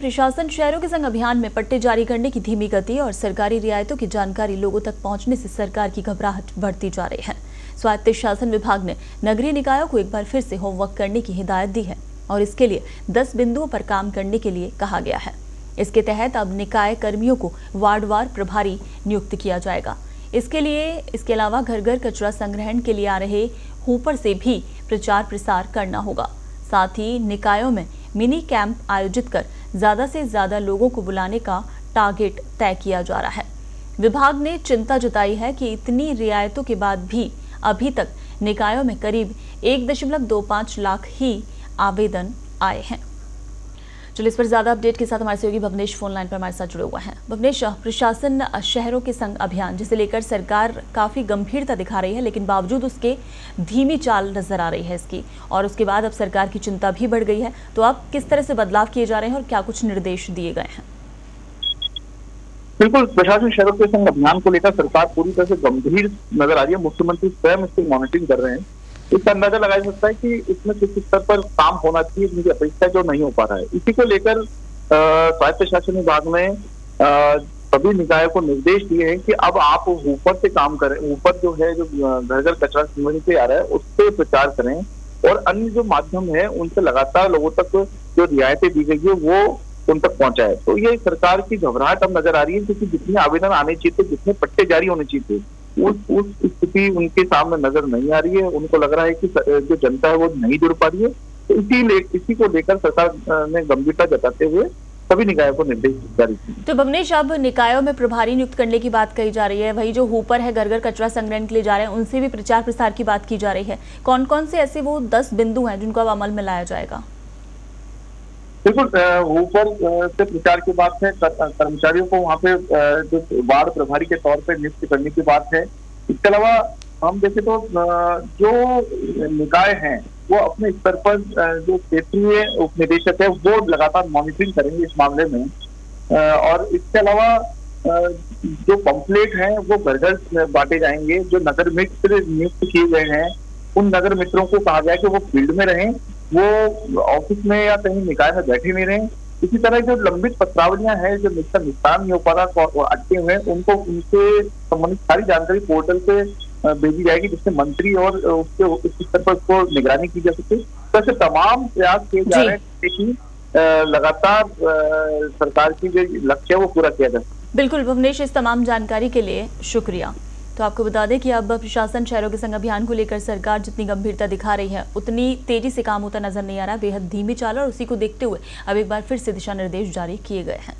प्रशासन शहरों के संग अभियान में पट्टे जारी करने की धीमी गति और सरकारी रियायतों की जानकारी लोगों तक पहुंचने से सरकार की घबराहट बढ़ती जा रही है। स्वायत्त शासन विभाग ने नगरीय निकायों को एक बार फिर से होमवर्क करने की हिदायत दी है और इसके लिए 10 बिंदुओं पर काम करने के लिए कहा गया है। इसके तहत अब निकाय कर्मियों को वार्डवार प्रभारी नियुक्त किया जाएगा। इसके अलावा घर घर कचरा संग्रहण के लिए आ रहे हूपर से भी प्रचार प्रसार करना होगा। साथ ही निकायों में मिनी कैंप आयोजित कर ज्यादा से ज्यादा लोगों को बुलाने का टारगेट तय किया जा रहा है। विभाग ने चिंता जताई है कि इतनी रियायतों के बाद भी अभी तक निकायों में करीब 1.25 लाख ही आवेदन आए हैं। चलिए इस पर ज्यादा अपडेट के साथ हमारे सहयोगी भवनेश फोन लाइन पर हमारे साथ जुड़े हुए हैं। भवनेश, प्रशासन शहरों के संग अभियान जिसे लेकर सरकार काफी गंभीरता दिखा रही है, लेकिन बावजूद उसके धीमी चाल नजर आ रही है इसकी, और उसके बाद अब सरकार की चिंता भी बढ़ गई है। तो अब किस तरह से बदलाव किए जा रहे हैं और क्या कुछ निर्देश दिए गए हैं? बिल्कुल, प्रशासन शहरों के संग अभियान को लेकर सरकार पूरी तरह से गंभीर नजर आ रही है। मुख्यमंत्री स्वयं इसकी मॉनिटरिंग कर रहे हैं। इसका अंदाजा लगाया सकता है कि इसमें किस स्तर पर काम होना चाहिए, जिनकी अपेक्षा जो नहीं हो पा रहा है। इसी को लेकर स्वायत्त शासन विभाग ने सभी निकायों को निर्देश दिए हैं कि अब आप ऊपर से काम करें। ऊपर जो है, जो घर घर कचरा संग्रहण से आ रहा है, उस पर प्रचार करें और अन्य जो माध्यम है उनसे लगातार लोगों तक जो रियायतें दी गई है वो उन तक पहुंचाए। तो ये सरकार की घबराहट अब नजर आ रही है, क्योंकि जितने आवेदन आने चाहिए थे, जितने पट्टे जारी होने चाहिए थे, उस स्थिति उनके सामने नजर नहीं आ रही है। उनको लग रहा है कि जो जनता है वो नहीं जुड़ पा रही है। तो इसी को लेकर सरकार ने गंभीरता जताते हुए सभी निकायों को निर्देश जारी किए। तो भवनेश, अब निकायों में प्रभारी नियुक्त करने की बात कही जा रही है, वही जो हूपर है घर घर कचरा संग्रहण के लिए जा रहे हैं उनसे भी प्रचार प्रसार की बात की जा रही है। कौन कौन से ऐसे वो 10 बिंदु हैं जिनको अब अमल में लाया जाएगा? बिल्कुल, ऊपर से प्रचार की बात है। कर्मचारियों को वहाँ पे जो वार्ड प्रभारी के तौर पे नियुक्त करने की बात है। इसके अलावा हम देखें तो जो निकाय हैं वो अपने स्तर पर जो क्षेत्रीय उप निदेशक है वो लगातार मॉनिटरिंग करेंगे इस मामले में। और इसके अलावा जो पंपलेट हैं वो घर घर बांटे जाएंगे। जो नगर मित्र नियुक्त किए गए हैं उन नगर मित्रों को कहा गया कि वो फील्ड में रहें, वो ऑफिस में या कहीं निकाय में बैठे नहीं रहें। इसी तरह जो लंबित पत्रावलियां हैं, जो निस्तार नहीं हो पा रहा अटके हुए, उनको उनसे संबंधित सारी जानकारी पोर्टल पे भेजी जाएगी, जिससे मंत्री और उसके उस स्तर पर उसको निगरानी की जा सके। तो ऐसे तमाम प्रयास किए जा रहे हैं कि लगातार सरकार की जो लक्ष्य है वो पूरा किया जा सके। बिल्कुल भवनेश, इस तमाम जानकारी के लिए शुक्रिया। तो आपको बता दें कि अब प्रशासन शहरों के संग अभियान को लेकर सरकार जितनी गंभीरता दिखा रही है उतनी तेजी से काम होता नजर नहीं आ रहा। बेहद धीमी चाल और उसी को देखते हुए अब एक बार फिर से दिशा निर्देश जारी किए गए हैं।